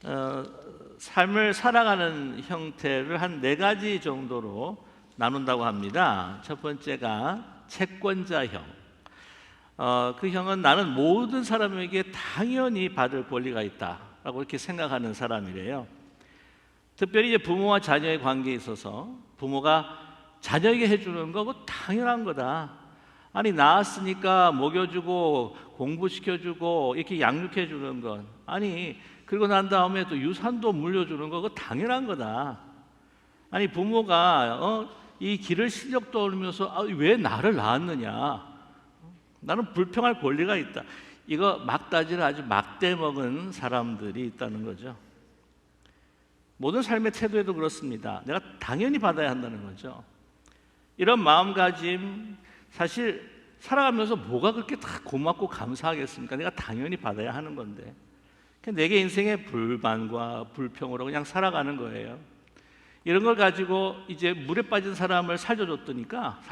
어, 삶을 살아가는 형태를 한 네 가지 정도로 나눈다고 합니다. 첫 번째가 채권자형. 그 형은 나는 모든 사람에게 당연히 받을 권리가 있다라고 이렇게 생각하는 사람이래요. 특별히 이제 부모와 자녀의 관계에 있어서 부모가 자녀에게 해주는 거 그거 당연한 거다. 아니 낳았으니까 먹여주고 공부시켜주고 이렇게 양육해주는 건, 아니 그리고 난 다음에 또 유산도 물려주는 거 그거 당연한 거다. 아니 부모가 이 기를 실력도 얻으면서 왜 나를 낳았느냐, 나는 불평할 권리가 있다. 이거 막다지를 아주 막대 먹은 사람들이 있다는 거죠. 모든 삶의 태도에도 그렇습니다. 내가 당연히 받아야 한다는 거죠. 이런 마음가짐, 사실 살아가면서 뭐가 그렇게 다 고맙고 감사하겠습니까? 내가 당연히 받아야 하는 건데 내게 인생의 불만과 불평으로 그냥 살아가는 거예요. 이런 걸 가지고 이제 물에 빠진 사람을 살려주니까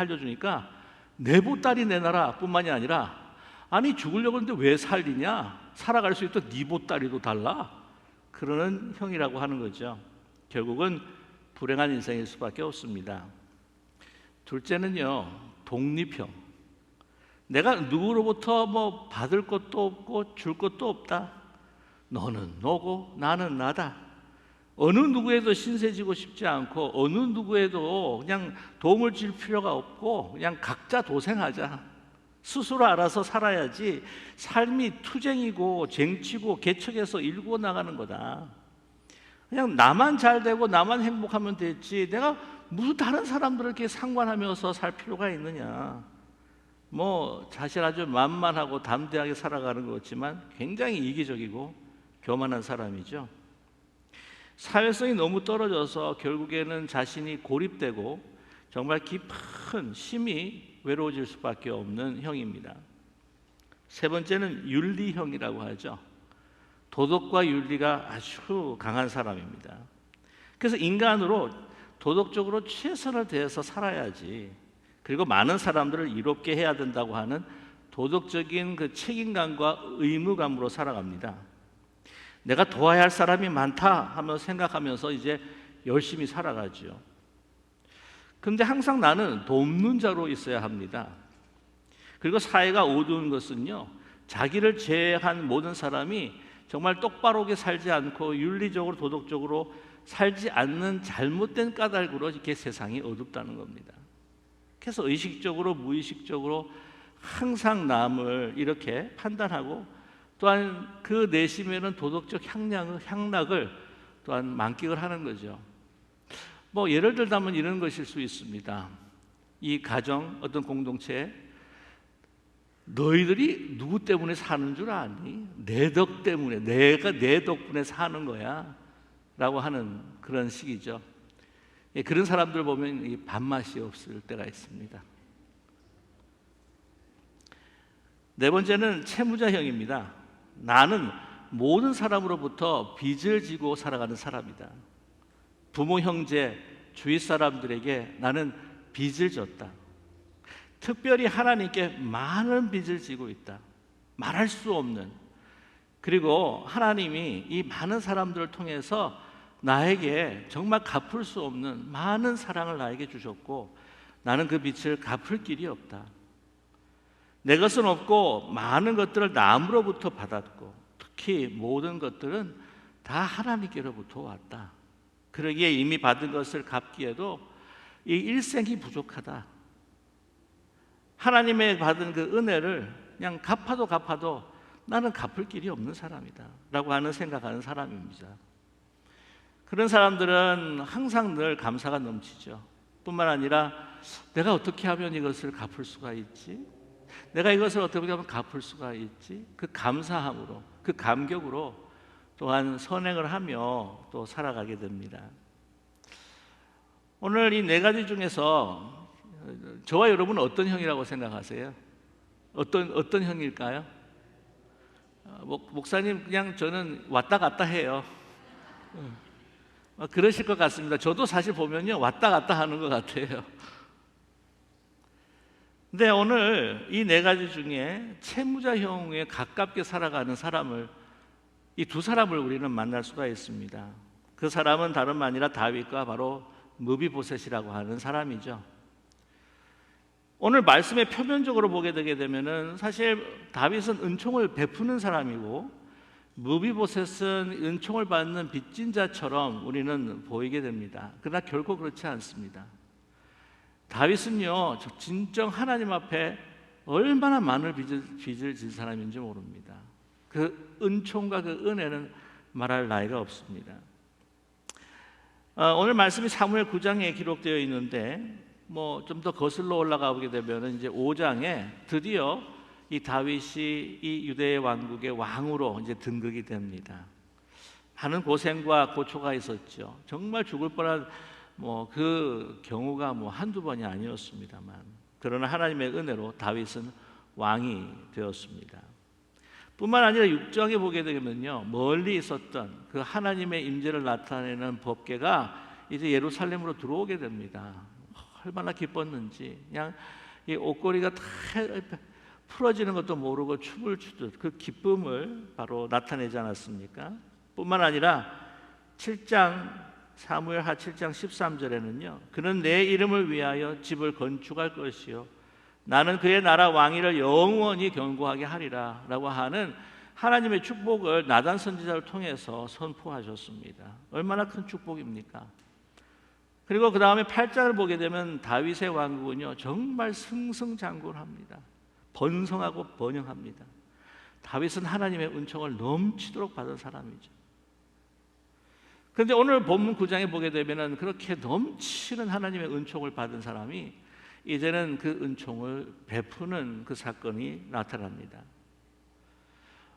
내 보따리 내놔라 뿐만이 아니라, 아니 죽으려고 하는데 왜 살리냐, 살아갈 수 있도록 네 보따리도 달라, 그러는 형이라고 하는 거죠. 결국은 불행한 인생일 수밖에 없습니다. 둘째는요, 독립형. 내가 누구로부터 뭐 받을 것도 없고 줄 것도 없다. 너는 너고 나는 나다. 어느 누구에도 신세지고 싶지 않고 어느 누구에도 그냥 도움을 줄 필요가 없고 그냥 각자 도생하자. 스스로 알아서 살아야지. 삶이 투쟁이고 쟁취고 개척해서 일구어 나가는 거다. 그냥 나만 잘 되고 나만 행복하면 됐지 내가 무슨 다른 사람들을 이렇게 상관하면서 살 필요가 있느냐. 뭐 사실 아주 만만하고 담대하게 살아가는 것 같지만 굉장히 이기적이고 교만한 사람이죠. 사회성이 너무 떨어져서 결국에는 자신이 고립되고 정말 깊은 심히 외로워질 수밖에 없는 형입니다. 세 번째는 윤리형이라고 하죠. 도덕과 윤리가 아주 강한 사람입니다. 그래서 인간으로 도덕적으로 최선을 다해서 살아야지, 그리고 많은 사람들을 이롭게 해야 된다고 하는 도덕적인 그 책임감과 의무감으로 살아갑니다. 내가 도와야 할 사람이 많다 하며 생각하면서 이제 열심히 살아가죠. 그런데 항상 나는 돕는 자로 있어야 합니다. 그리고 사회가 어두운 것은요, 자기를 제외한 모든 사람이 정말 똑바르게 살지 않고 윤리적으로 도덕적으로 살지 않는 잘못된 까닭으로 이렇게 세상이 어둡다는 겁니다. 그래서 의식적으로 무의식적으로 항상 남을 이렇게 판단하고 또한 그 내심에는 도덕적 향락을 또한 만끽을 하는 거죠. 뭐 예를 들자면 이런 것일 수 있습니다. 이 가정, 어떤 공동체, 너희들이 누구 때문에 사는 줄 아니? 내 덕 때문에, 내가 내 덕분에 사는 거야 라고 하는 그런 식이죠. 그런 사람들 보면 밥맛이 없을 때가 있습니다. 네 번째는 채무자형입니다. 나는 모든 사람으로부터 빚을 지고 살아가는 사람이다. 부모, 형제, 주위 사람들에게 나는 빚을 졌다. 특별히 하나님께 많은 빚을 지고 있다. 말할 수 없는. 그리고 하나님이 이 많은 사람들을 통해서 나에게 정말 갚을 수 없는 많은 사랑을 나에게 주셨고 나는 그 빚을 갚을 길이 없다. 내 것은 없고 많은 것들을 남으로부터 받았고 특히 모든 것들은 다 하나님께로부터 왔다. 그러기에 이미 받은 것을 갚기에도 이 일생이 부족하다. 하나님의 받은 그 은혜를 그냥 갚아도 나는 갚을 길이 없는 사람이다 라고 하는 생각하는 사람입니다. 그런 사람들은 항상 늘 감사가 넘치죠. 뿐만 아니라 내가 어떻게 하면 이것을 갚을 수가 있지? 내가 이것을 어떻게 하면 갚을 수가 있지? 그 감사함으로, 그 감격으로 또한 선행을 하며 또 살아가게 됩니다. 오늘 이 네 가지 중에서 저와 여러분은 어떤 형이라고 생각하세요? 어떤 형일까요? 목사님 그냥 저는 왔다 갔다 해요. 그러실 것 같습니다. 저도 사실 보면요 왔다 갔다 하는 것 같아요. 근데 오늘 이 네 가지 중에 채무자형에 가깝게 살아가는 사람을 이 두 사람을 우리는 만날 수가 있습니다. 그 사람은 다름 아니라 다윗과 바로 무비보셋이라고 하는 사람이죠. 오늘 말씀에 표면적으로 보게 되게 되면은 사실 다윗은 은총을 베푸는 사람이고 무비보셋은 은총을 받는 빚진 자처럼 우리는 보이게 됩니다. 그러나 결코 그렇지 않습니다. 다윗은요, 진정 하나님 앞에 얼마나 많은 빚을 진 사람인지 모릅니다. 그 은총과 그 은혜는 말할 나위가 없습니다. 오늘 말씀이 사무엘 9장에 기록되어 있는데 좀 더 거슬러 올라가 보게 되면 이제 5장에 드디어 이 다윗이 이 유대의 왕국의 왕으로 이제 등극이 됩니다. 많은 고생과 고초가 있었죠. 정말 죽을 뻔한 그 경우가 한두 번이 아니었습니다만, 그러나 하나님의 은혜로 다윗은 왕이 되었습니다. 뿐만 아니라 6장에 보게 되면요, 멀리 있었던 그 하나님의 임재를 나타내는 법궤가 이제 예루살렘으로 들어오게 됩니다. 얼마나 기뻤는지, 그냥 이 옷걸이가 다 풀어지는 것도 모르고 춤을 추듯 그 기쁨을 바로 나타내지 않았습니까? 뿐만 아니라 7장 사무엘하 7장 13절에는요, 그는 내 이름을 위하여 집을 건축할 것이요 나는 그의 나라 왕위를 영원히 견고하게 하리라 라고 하는 하나님의 축복을 나단 선지자를 통해서 선포하셨습니다. 얼마나 큰 축복입니까? 그리고 그 다음에 8장을 보게 되면 다윗의 왕국은요, 정말 승승장구합니다. 번성하고 번영합니다. 다윗은 하나님의 은총을 넘치도록 받은 사람이죠. 그런데 오늘 본문 9장에 보게 되면 그렇게 넘치는 하나님의 은총을 받은 사람이 이제는 그 은총을 베푸는 그 사건이 나타납니다.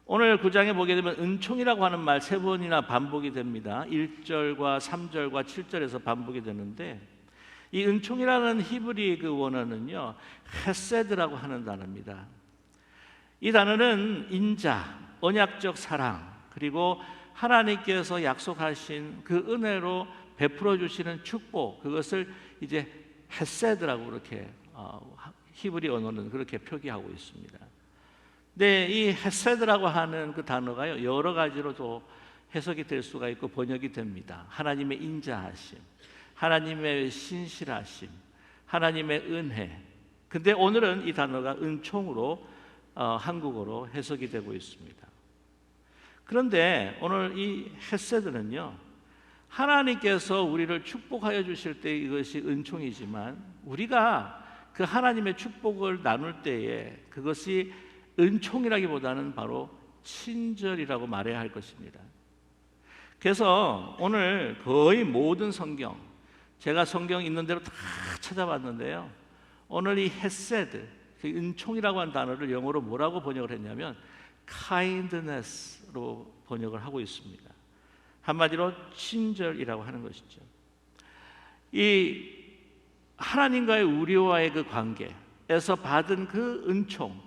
오늘 9장에 보게 되면 은총이라고 하는 말 3번이나 반복이 됩니다. 1절과 3절과 7절에서 반복이 되는데, 이 은총이라는 히브리 그 원어는요, 헤세드라고 하는 단어입니다. 이 단어는 인자, 언약적 사랑, 그리고 하나님께서 약속하신 그 은혜로 베풀어 주시는 축복, 그것을 이제 헤세드라고 그렇게 히브리 언어는 그렇게 표기하고 있습니다. 네, 이 헤세드라고 하는 그 단어가요, 여러 가지로도 해석이 될 수가 있고 번역이 됩니다. 하나님의 인자하심, 하나님의 신실하심, 하나님의 은혜. 근데 오늘은 이 단어가 은총으로 한국어로 해석이 되고 있습니다. 그런데 오늘 이 헤세드는요, 하나님께서 우리를 축복하여 주실 때 이것이 은총이지만, 우리가 그 하나님의 축복을 나눌 때에 그것이 은총이라기보다는 바로 친절이라고 말해야 할 것입니다. 그래서 오늘 거의 모든 성경, 제가 성경 있는 대로 다 찾아봤는데요, 오늘 이 헤세드, 은총이라고 하는 단어를 영어로 뭐라고 번역을 했냐면 kindness로 번역을 하고 있습니다. 한마디로 친절이라고 하는 것이죠. 이 하나님과의 우리와의 그 관계에서 받은 그 은총,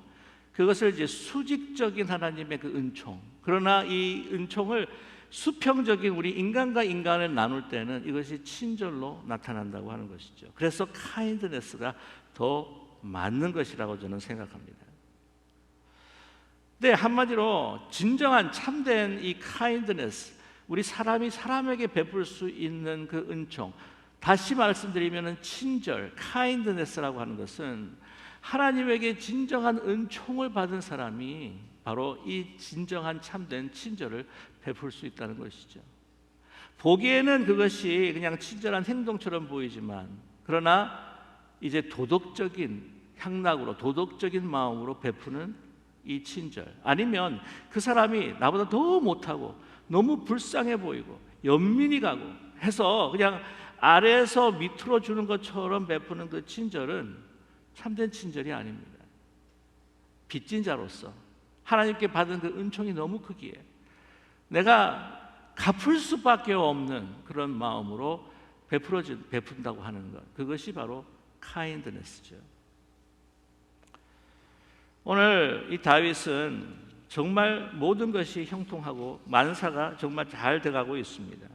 그것을 이제 수직적인 하나님의 그 은총, 그러나 이 은총을 수평적인 우리 인간과 인간을 나눌 때는 이것이 친절로 나타난다고 하는 것이죠. 그래서 kindness가 더 맞는 것이라고 저는 생각합니다. 네, 한마디로 진정한 참된 이 kindness, 우리 사람이 사람에게 베풀 수 있는 그 은총, 다시 말씀드리면 친절, kindness라고 하는 것은 하나님에게 진정한 은총을 받은 사람이 바로 이 진정한 참된 친절을 베풀 수 있다는 것이죠. 보기에는 그것이 그냥 친절한 행동처럼 보이지만, 그러나 이제 도덕적인 향락으로, 도덕적인 마음으로 베푸는 이 친절, 아니면 그 사람이 나보다 더 못하고 너무 불쌍해 보이고 연민이 가고 해서 그냥 아래에서 밑으로 주는 것처럼 베푸는 그 친절은 참된 친절이 아닙니다. 빚진 자로서 하나님께 받은 그 은총이 너무 크기에 내가 갚을 수밖에 없는 그런 마음으로 베푼다고 하는 것, 그것이 바로 kindness죠. 오늘 이 다윗은 정말 모든 것이 형통하고 만사가 정말 잘 돼가고 있습니다.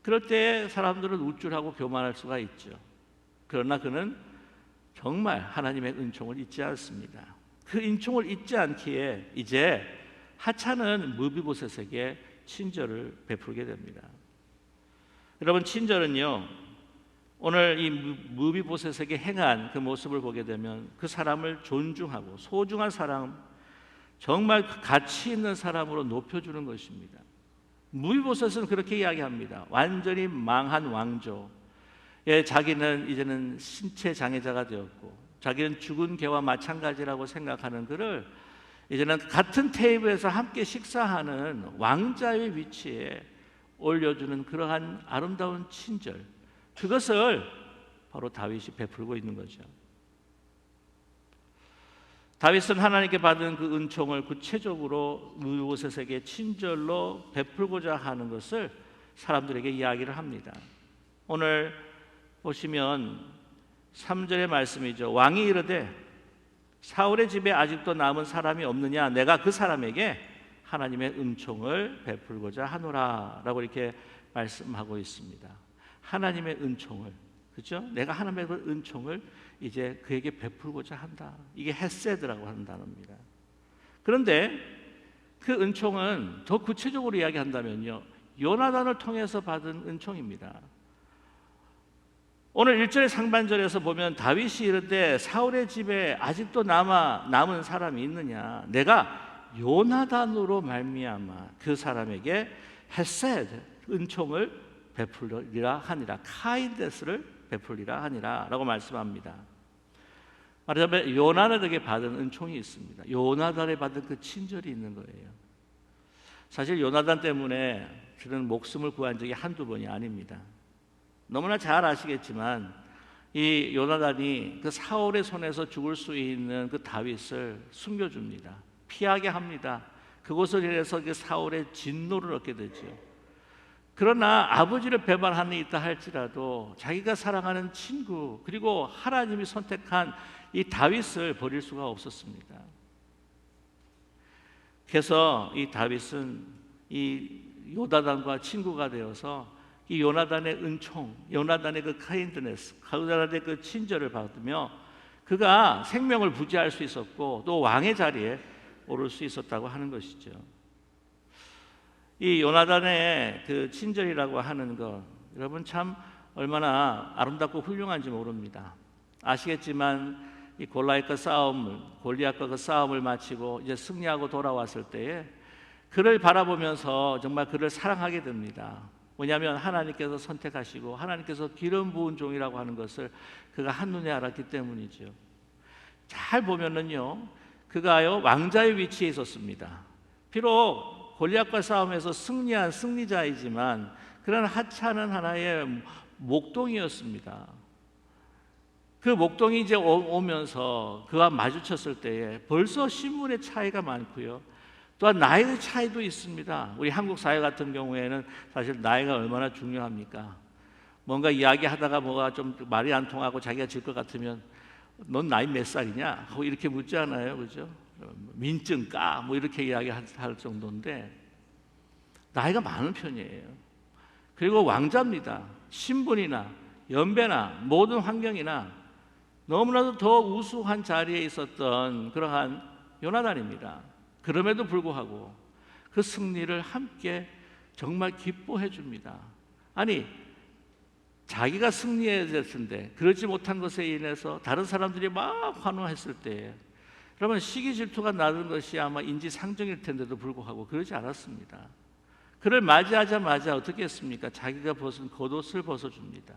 그럴 때 사람들은 우쭐하고 교만할 수가 있죠. 그러나 그는 정말 하나님의 은총을 잊지 않습니다. 그 은총을 잊지 않기에 이제 하찮은 무비보셋에게 친절을 베풀게 됩니다. 여러분, 친절은요, 오늘 이 무비보셋에게 행한 그 모습을 보게 되면 그 사람을 존중하고 소중한 사람, 정말 가치 있는 사람으로 높여주는 것입니다. 무비보셋은 그렇게 이야기합니다. 완전히 망한 왕조, 자기는 이제는 신체 장애자가 되었고 자기는 죽은 개와 마찬가지라고 생각하는 그를 이제는 같은 테이블에서 함께 식사하는 왕자의 위치에 올려주는 그러한 아름다운 친절, 그것을 바로 다윗이 베풀고 있는 거죠. 다윗은 하나님께 받은 그 은총을 구체적으로 무비보셋에게 친절로 베풀고자 하는 것을 사람들에게 이야기를 합니다. 오늘 보시면 3절의 말씀이죠. 왕이 이르되 사울의 집에 아직도 남은 사람이 없느냐, 내가 그 사람에게 하나님의 은총을 베풀고자 하노라 라고 이렇게 말씀하고 있습니다. 하나님의 은총을, 그렇죠? 내가 하나님의 그 은총을 이제 그에게 베풀고자 한다. 이게 헤세드라고 하는 단어입니다. 그런데 그 은총은 더 구체적으로 이야기한다면요, 요나단을 통해서 받은 은총입니다. 오늘 1절의 상반절에서 보면 다윗이 이르되 사울의 집에 아직도 남은 사람이 있느냐, 내가 요나단으로 말미암아 그 사람에게 헤세드, 은총을 베풀리라 하니라, 카인데스를 베풀리라 하니라 라고 말씀합니다. 말하자면 요나단에게 받은 은총이 있습니다. 요나단에 받은 그 친절이 있는 거예요. 사실 요나단 때문에 저는 목숨을 구한 적이 한두 번이 아닙니다. 너무나 잘 아시겠지만 이 요나단이 그 사울의 손에서 죽을 수 있는 그 다윗을 숨겨줍니다. 피하게 합니다. 그곳을 인해서 그 사울의 진노를 얻게 되죠. 그러나 아버지를 배반하는 데 있다 할지라도 자기가 사랑하는 친구, 그리고 하나님이 선택한 이 다윗을 버릴 수가 없었습니다. 그래서 이 다윗은 이 요나단과 친구가 되어서 이 요나단의 은총, 요나단의 그 카인드네스, 요나단의 그 친절을 받으며 그가 생명을 부지할 수 있었고 또 왕의 자리에 오를 수 있었다고 하는 것이죠. 이 요나단의 그 친절이라고 하는 것, 여러분 참 얼마나 아름답고 훌륭한지 모릅니다. 아시겠지만 이 골리앗과 그 싸움을 마치고 이제 승리하고 돌아왔을 때에 그를 바라보면서 정말 그를 사랑하게 됩니다. 뭐냐면 하나님께서 선택하시고 하나님께서 기름 부은 종이라고 하는 것을 그가 한눈에 알았기 때문이죠. 잘 보면은요, 그가요 왕자의 위치에 있었습니다. 비록 골리앗과 싸움에서 승리한 승리자이지만 그런 하찮은 하나의 목동이었습니다. 그 목동이 이제 오면서 그와 마주쳤을 때에 벌써 신분의 차이가 많고요, 또한 나이의 차이도 있습니다. 우리 한국 사회 같은 경우에는 사실 나이가 얼마나 중요합니까? 뭔가 이야기하다가 뭐가 좀 말이 안 통하고 자기가 질 것 같으면 넌 나이 몇 살이냐? 하고 이렇게 묻지 않아요, 그죠? 민증 까? 뭐 이렇게 이야기할 정도인데 나이가 많은 편이에요. 그리고 왕자입니다. 신분이나 연배나 모든 환경이나 너무나도 더 우수한 자리에 있었던 그러한 요나단입니다. 그럼에도 불구하고 그 승리를 함께 정말 기뻐해 줍니다. 아니, 자기가 승리했을 때 그러지 못한 것에 인해서 다른 사람들이 막 환호했을 때 그러면 시기 질투가 나는 것이 아마 인지상정일 텐데도 불구하고 그러지 않았습니다. 그를 맞이하자마자 어떻게 했습니까? 자기가 벗은 겉옷을 벗어줍니다.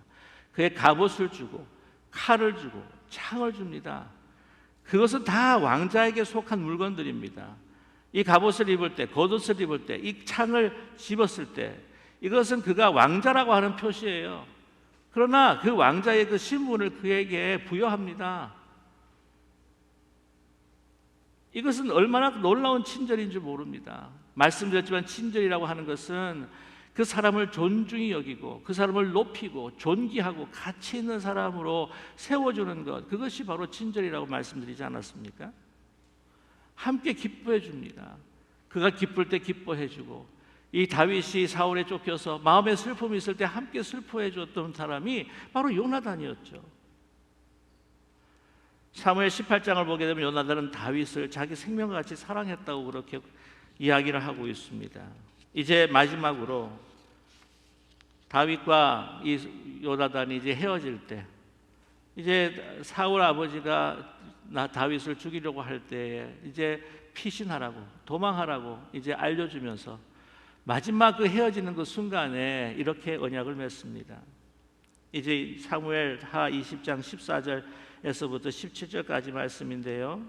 그의 갑옷을 주고 칼을 주고 창을 줍니다. 그것은 다 왕자에게 속한 물건들입니다. 이 갑옷을 입을 때, 겉옷을 입을 때, 이 창을 집었을 때 이것은 그가 왕자라고 하는 표시예요. 그러나 그 왕자의 그 신분을 그에게 부여합니다. 이것은 얼마나 놀라운 친절인지 모릅니다. 말씀드렸지만 친절이라고 하는 것은 그 사람을 존중히 여기고 그 사람을 높이고 존귀하고 가치 있는 사람으로 세워주는 것, 그것이 바로 친절이라고 말씀드리지 않았습니까? 함께 기뻐해 줍니다. 그가 기쁠 때 기뻐해 주고, 이 다윗이 사울에 쫓겨서 마음에 슬픔이 있을 때 함께 슬퍼해 줬던 사람이 바로 요나단이었죠. 사무엘 18장을 보게 되면 요나단은 다윗을 자기 생명과 같이 사랑했다고 그렇게 이야기를 하고 있습니다. 이제 마지막으로 다윗과 이 요나단이 이제 헤어질 때, 이제 사울 아버지가 다윗을 죽이려고 할 때에 이제 피신하라고, 도망하라고 이제 알려주면서 마지막 그 헤어지는 그 순간에 이렇게 언약을 맺습니다. 이제 사무엘 하 20장 14절에서부터 17절까지 말씀인데요.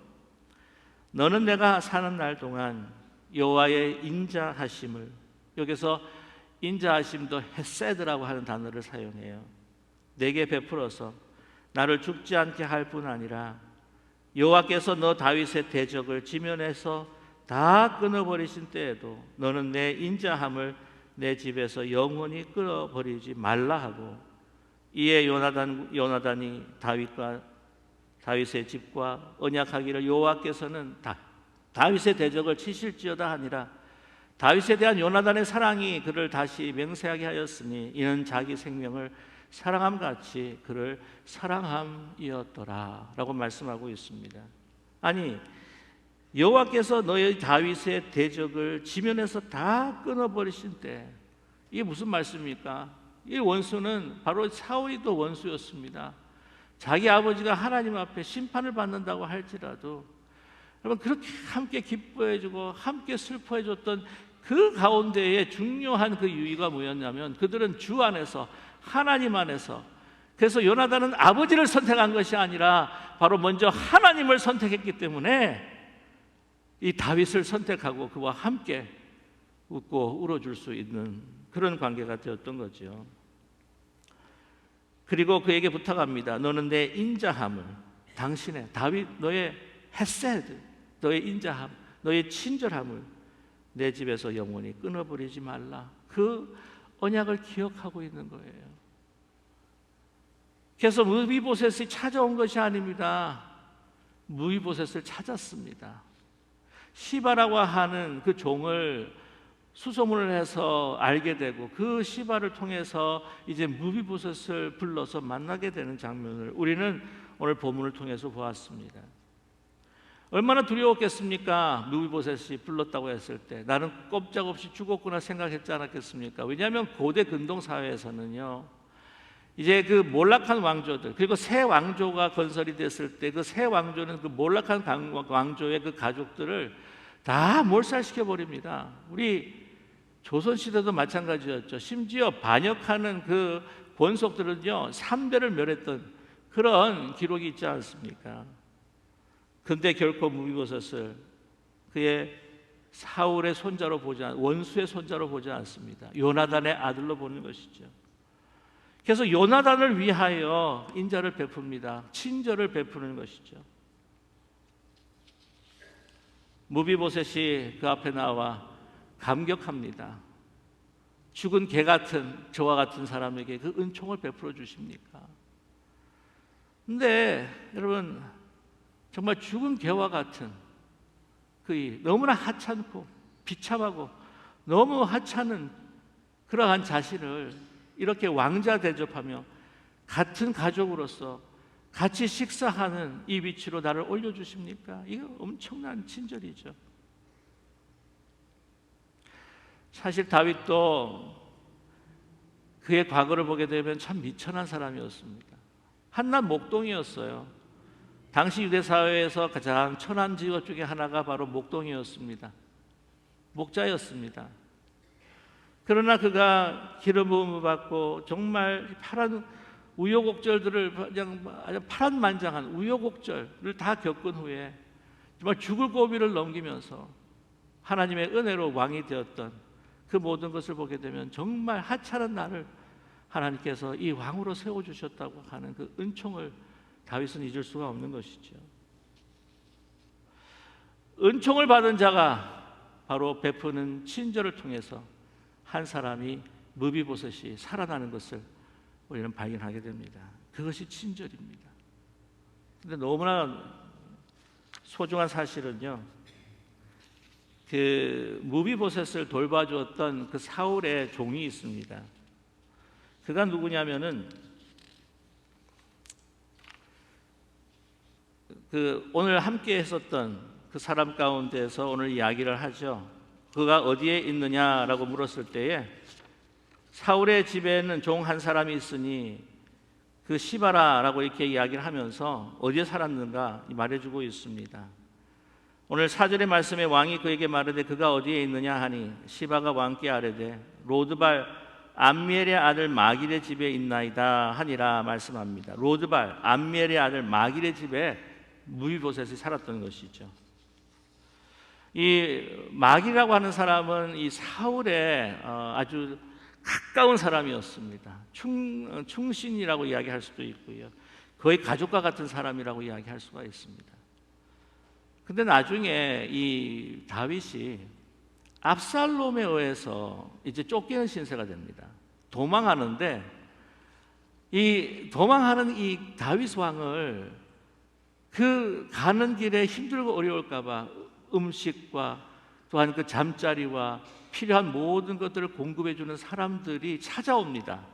너는 내가 사는 날 동안 여호와의 인자하심을, 여기서 인자하심도 헤세드라고 하는 단어를 사용해요. 내게 베풀어서 나를 죽지 않게 할 뿐 아니라 여호와께서 너 다윗의 대적을 지면에서 다 끊어버리신 때에도 너는 내 인자함을 내 집에서 영원히 끊어버리지 말라 하고, 이에 요나단이 다윗의 집과 언약하기를 여호와께서는 다윗의 대적을 치실지어다 하니라. 다윗에 대한 요나단의 사랑이 그를 다시 맹세하게 하였으니 이는 자기 생명을 사랑함같이 그를 사랑함이었더라 라고 말씀하고 있습니다. 아니, 여호와께서 너의 다윗의 대적을 지면에서 다 끊어버리신 때, 이게 무슨 말씀입니까? 이 원수는 바로 사울이 또 원수였습니다. 자기 아버지가 하나님 앞에 심판을 받는다고 할지라도 여러분, 그렇게 함께 기뻐해주고 함께 슬퍼해줬던 그 가운데에 중요한 그 유의가 뭐였냐면, 그들은 주 안에서, 하나님 안에서, 그래서 요나단은 아버지를 선택한 것이 아니라 바로 먼저 하나님을 선택했기 때문에 이 다윗을 선택하고 그와 함께 웃고 울어줄 수 있는 그런 관계가 되었던 거죠. 그리고 그에게 부탁합니다. 너는 내 인자함을, 당신의 다윗, 너의 헤세드, 너의 인자함, 너의 친절함을 내 집에서 영원히 끊어버리지 말라. 그 언약을 기억하고 있는 거예요. 그래서 무비보셋이 찾아온 것이 아닙니다. 무비보셋을 찾았습니다. 시바라고 하는 그 종을 수소문을 해서 알게 되고, 그 시바를 통해서 이제 무비보셋을 불러서 만나게 되는 장면을 우리는 오늘 본문을 통해서 보았습니다. 얼마나 두려웠겠습니까? 무비보셋이 불렀다고 했을 때 나는 꼼짝없이 죽었구나 생각했지 않았겠습니까? 왜냐하면 고대 근동 사회에서는요, 이제 그 몰락한 왕조들, 그리고 새 왕조가 건설이 됐을 때 그 새 왕조는 그 몰락한 왕조의 그 가족들을 다 몰살시켜 버립니다. 우리 조선시대도 마찬가지였죠. 심지어 반역하는 그 권속들은요 3대를 멸했던 그런 기록이 있지 않습니까? 근데 결코 무비보셋을 그의 사울의 손자로 원수의 손자로 보지 않습니다. 요나단의 아들로 보는 것이죠. 그래서 요나단을 위하여 인자를 베풉니다. 친절을 베푸는 것이죠. 무비보셋이 그 앞에 나와 감격합니다. 죽은 개 같은 저와 같은 사람에게 그 은총을 베풀어 주십니까? 근데 여러분, 정말 죽은 개와 같은 그 너무나 하찮고 비참하고 너무 하찮은 그러한 자신을 이렇게 왕자 대접하며 같은 가족으로서 같이 식사하는 이 위치로 나를 올려주십니까? 이거 엄청난 친절이죠. 사실 다윗도 그의 과거를 보게 되면 참 미천한 사람이었습니다. 한낱 목동이었어요. 당시 유대 사회에서 가장 천한 직업 중에 하나가 바로 목동이었습니다. 목자였습니다. 그러나 그가 기름 부음을 받고 정말 파란 우여곡절들을 그냥 아주 파란만장한 우여곡절을 다 겪은 후에 정말 죽을 고비를 넘기면서 하나님의 은혜로 왕이 되었던 그 모든 것을 보게 되면 정말 하찮은 나를 하나님께서 이 왕으로 세워주셨다고 하는 그 은총을 다윗은 잊을 수가 없는 것이죠. 은총을 받은 자가 바로 베푸는 친절을 통해서 한 사람이 무비보셋이 살아나는 것을 우리는 발견하게 됩니다. 그것이 친절입니다. 근데 너무나 소중한 사실은요, 그 무비보셋을 돌봐주었던 그 사울의 종이 있습니다. 그가 누구냐면은 그 오늘 함께 했었던 그 사람 가운데서 오늘 이야기를 하죠. 그가 어디에 있느냐라고 물었을 때에 사울의 집에는 종 한 사람이 있으니 그 시바라라고 이렇게 이야기를 하면서 어디에 살았는가 말해주고 있습니다. 오늘 4절의 말씀에 왕이 그에게 말하되 그가 어디에 있느냐 하니 시바가 왕께 아뢰되 로드발 암미엘의 아들 마길의 집에 있나이다 하니라 말씀합니다. 로드발 암미엘의 아들 마길의 집에 무비보셋이 살았던 것이죠. 이 마길이라고 하는 사람은 이 사울의 아주 가까운 사람이었습니다. 충신이라고 이야기할 수도 있고요. 거의 가족과 같은 사람이라고 이야기할 수가 있습니다. 근데 나중에 이 다윗이 압살롬에 의해서 이제 쫓기는 신세가 됩니다. 도망하는데 이 도망하는 이 다윗 왕을 그 가는 길에 힘들고 어려울까 봐 음식과 또한 그 잠자리와 필요한 모든 것들을 공급해 주는 사람들이 찾아옵니다.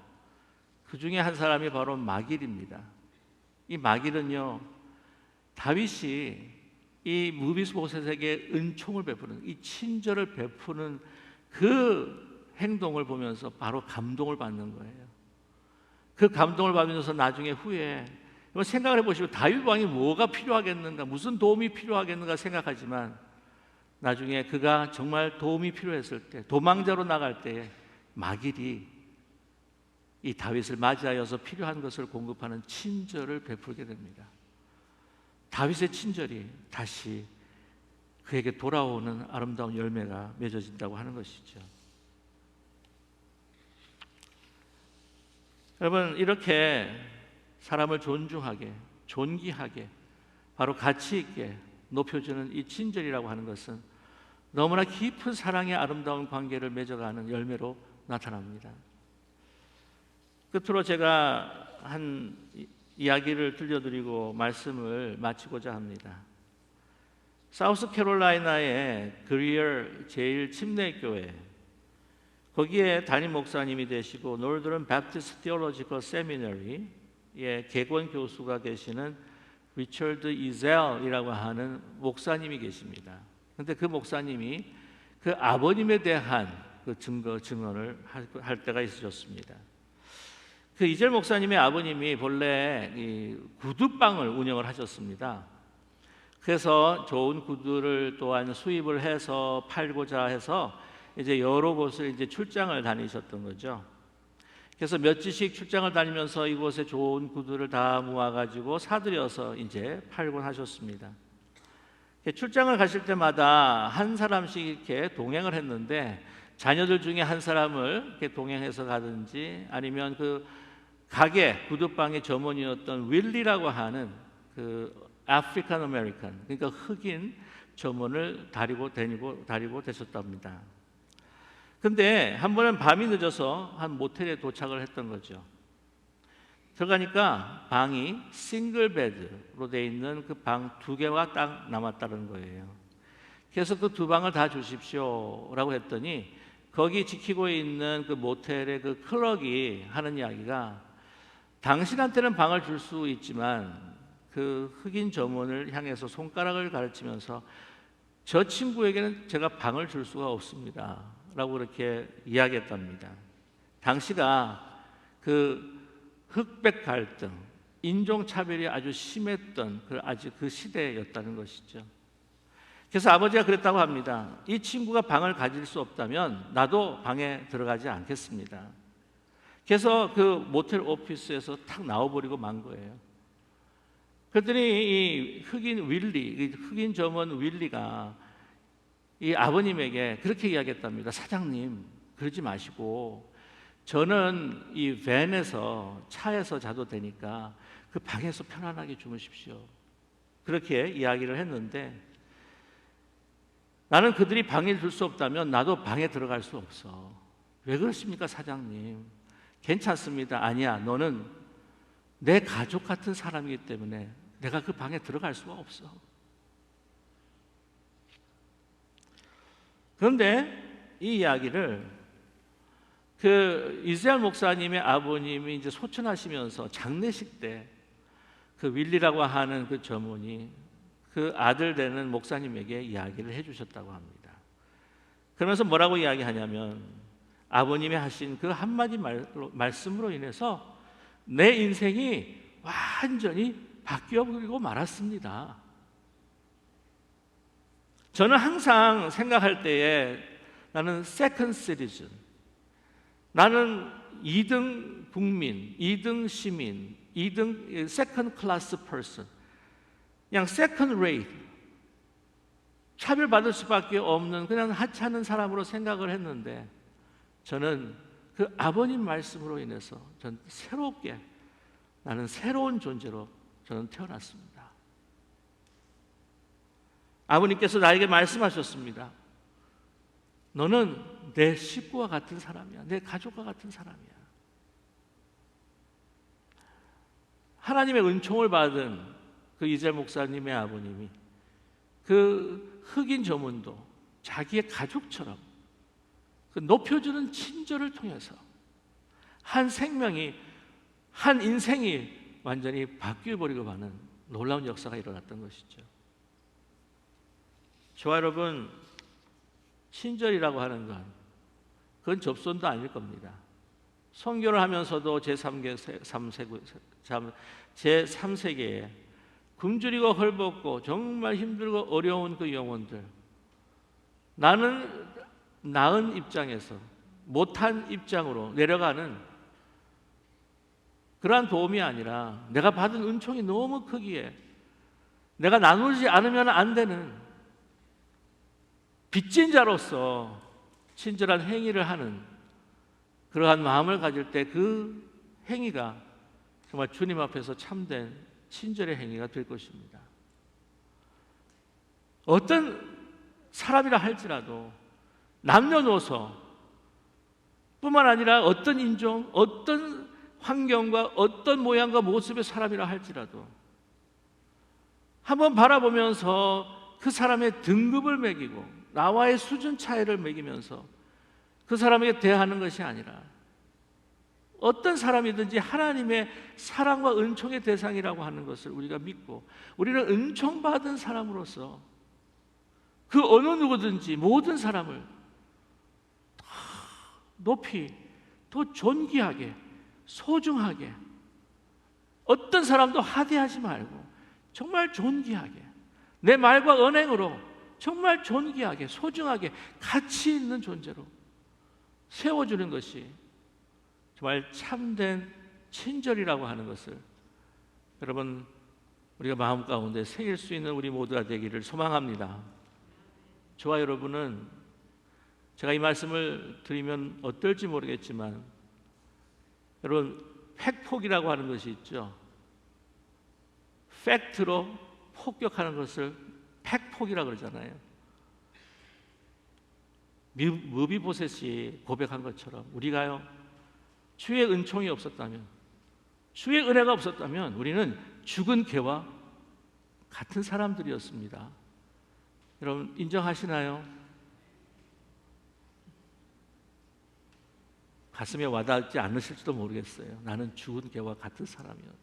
그 중에 한 사람이 바로 마길입니다. 이 마길은요, 다윗이 이 무비보셋에게 은총을 베푸는, 이 친절을 베푸는 그 행동을 보면서 바로 감동을 받는 거예요. 그 감동을 받으면서 나중에 후에 생각을 해보시고 다윗 왕이 뭐가 필요하겠는가, 무슨 도움이 필요하겠는가 생각하지만 나중에 그가 정말 도움이 필요했을 때, 도망자로 나갈 때 마길이 이 다윗을 맞이하여서 필요한 것을 공급하는 친절을 베풀게 됩니다. 다윗의 친절이 다시 그에게 돌아오는 아름다운 열매가 맺어진다고 하는 것이죠. 여러분, 이렇게 사람을 존중하게, 존귀하게, 바로 가치 있게 높여주는 이 친절이라고 하는 것은 너무나 깊은 사랑의 아름다운 관계를 맺어가는 열매로 나타납니다. 끝으로 제가 한 이야기를 들려드리고 말씀을 마치고자 합니다. 사우스캐롤라이나의 그리어 제1침례교회, 거기에 담임 목사님이 되시고 노르드런 배프티스트 티올로지컬 세미너리의 개건 교수가 되시는 리처드 이젤이라고 하는 목사님이 계십니다. 그런데 그 목사님이 그 아버님에 대한 그 증언을 할 때가 있으셨습니다. 그 이젤 목사님의 아버님이 본래 이 구두방을 운영을 하셨습니다. 그래서 좋은 구두를 또한 수입을 해서 팔고자 해서 이제 여러 곳을 이제 출장을 다니셨던 거죠. 그래서 몇 주씩 출장을 다니면서 이곳에 좋은 구두를 다 모아가지고 사들여서 이제 팔곤 하셨습니다. 출장을 가실 때마다 한 사람씩 이렇게 동행을 했는데 자녀들 중에 한 사람을 이렇게 동행해서 가든지 아니면 그 가게 구두방의 점원이었던 윌리라고 하는 그 아프리칸 아메리칸, 그러니까 흑인 점원을 다리고 되셨답니다. 근데 한 번은 밤이 늦어서 한 모텔에 도착을 했던 거죠. 들어가니까 방이 싱글 베드로 되어 있는 그 방 2개가 딱 남았다는 거예요. 그래서 그 2방을 다 주십시오라고 했더니 거기 지키고 있는 그 모텔의 그 클럭이 하는 이야기가 당신한테는 방을 줄 수 있지만 그 흑인 점원을 향해서 손가락을 가르치면서 저 친구에게는 제가 방을 줄 수가 없습니다 라고 그렇게 이야기했답니다. 당시가 그 흑백 갈등, 인종차별이 아주 심했던 그 시대였다는 것이죠. 그래서 아버지가 그랬다고 합니다. 이 친구가 방을 가질 수 없다면 나도 방에 들어가지 않겠습니다. 그래서 그 모텔 오피스에서 탁 나와버리고 만 거예요. 그랬더니 이 흑인 점원 윌리가 이 아버님에게 그렇게 이야기했답니다. 사장님, 그러지 마시고 저는 이 밴에서 차에서 자도 되니까 그 방에서 편안하게 주무십시오. 그렇게 이야기를 했는데 나는 그들이 방에 줄 수 없다면 나도 방에 들어갈 수 없어. 왜 그러십니까, 사장님? 괜찮습니다. 아니야, 너는 내 가족 같은 사람이기 때문에 내가 그 방에 들어갈 수가 없어. 그런데 이 이야기를 그 이스라엘 목사님의 아버님이 이제 소천하시면서 장례식 때 그 윌리라고 하는 그 점원이 그 아들 되는 목사님에게 이야기를 해주셨다고 합니다. 그러면서 뭐라고 이야기하냐면 아버님이 하신 그 한마디 말씀으로 인해서 내 인생이 완전히 바뀌어버리고 말았습니다. 저는 항상 생각할 때에 나는 세컨드 시티즌, 나는 2등 국민, 2등 시민, 2등 세컨드 클래스 퍼슨, 그냥 세컨드 레이트, 차별받을 수밖에 없는 그냥 하찮은 사람으로 생각을 했는데 저는 그 아버님 말씀으로 인해서 전 새롭게 나는 새로운 존재로 저는 태어났습니다. 아버님께서 나에게 말씀하셨습니다. 너는 내 식구와 같은 사람이야. 내 가족과 같은 사람이야. 하나님의 은총을 받은 그 이재 목사님의 아버님이 그 흑인 저문도 자기의 가족처럼 그 높여주는 친절을 통해서 한 생명이, 한 인생이 완전히 바뀌어버리고 가는 놀라운 역사가 일어났던 것이죠. 저와 여러분, 친절이라고 하는 건 그건 접선도 아닐 겁니다. 선교를 하면서도 제3세계에 굶주리고 헐벗고 정말 힘들고 어려운 그 영혼들, 나는 나은 입장에서 못한 입장으로 내려가는 그러한 도움이 아니라 내가 받은 은총이 너무 크기에 내가 나누지 않으면 안 되는 빚진 자로서 친절한 행위를 하는 그러한 마음을 가질 때 그 행위가 정말 주님 앞에서 참된 친절의 행위가 될 것입니다. 어떤 사람이라 할지라도 남녀노소 뿐만 아니라 어떤 인종, 어떤 환경과 어떤 모양과 모습의 사람이라 할지라도 한번 바라보면서 그 사람의 등급을 매기고 나와의 수준 차이를 매기면서 그 사람에게 대하는 것이 아니라 어떤 사람이든지 하나님의 사랑과 은총의 대상이라고 하는 것을 우리가 믿고 우리는 은총받은 사람으로서 그 어느 누구든지 모든 사람을 더 높이, 더 존귀하게, 소중하게, 어떤 사람도 하대하지 말고 정말 존귀하게 내 말과 언행으로 정말 존귀하게, 소중하게, 가치 있는 존재로 세워주는 것이 정말 참된 친절이라고 하는 것을 여러분 우리가 마음 가운데 새길 수 있는 우리 모두가 되기를 소망합니다. 저와 여러분은 제가 이 말씀을 드리면 어떨지 모르겠지만 여러분 팩폭이라고 하는 것이 있죠. 팩트로 폭격하는 것을 팩폭이라고 그러잖아요. 무비보셋이 고백한 것처럼 우리가요 주의 은총이 없었다면, 주의 은혜가 없었다면 우리는 죽은 개와 같은 사람들이었습니다. 여러분 인정하시나요? 가슴에 와닿지 않으실지도 모르겠어요. 나는 죽은 개와 같은 사람이었다.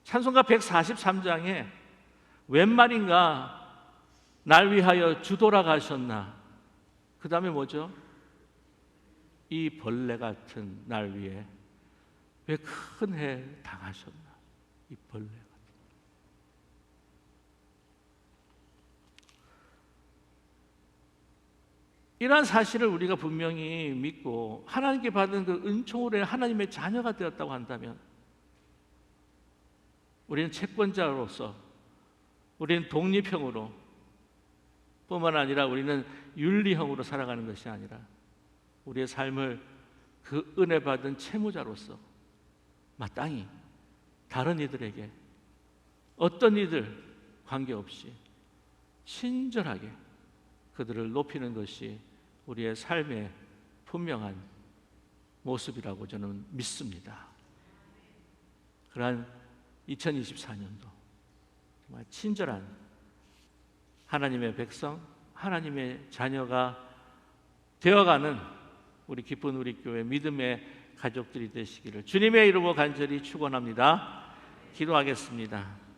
찬송가 143장에 웬 말인가 날 위하여 주 돌아가셨나. 그 다음에 뭐죠? 이 벌레 같은 날 위해 왜 큰 해 당하셨나. 이 벌레 같은. 이러한 사실을 우리가 분명히 믿고 하나님께 받은 그 은총으로 하나님의 자녀가 되었다고 한다면 우리는 채권자로서, 우리는 독립형으로 뿐만 아니라 우리는 윤리형으로 살아가는 것이 아니라 우리의 삶을 그 은혜 받은 채무자로서 마땅히 다른 이들에게 어떤 이들 관계없이 친절하게 그들을 높이는 것이 우리의 삶의 분명한 모습이라고 저는 믿습니다. 그러한 2024년도 정말 친절한 하나님의 백성, 하나님의 자녀가 되어가는 우리 기쁜 우리 교회 믿음의 가족들이 되시기를 주님의 이름으로 간절히 축원합니다. 기도하겠습니다.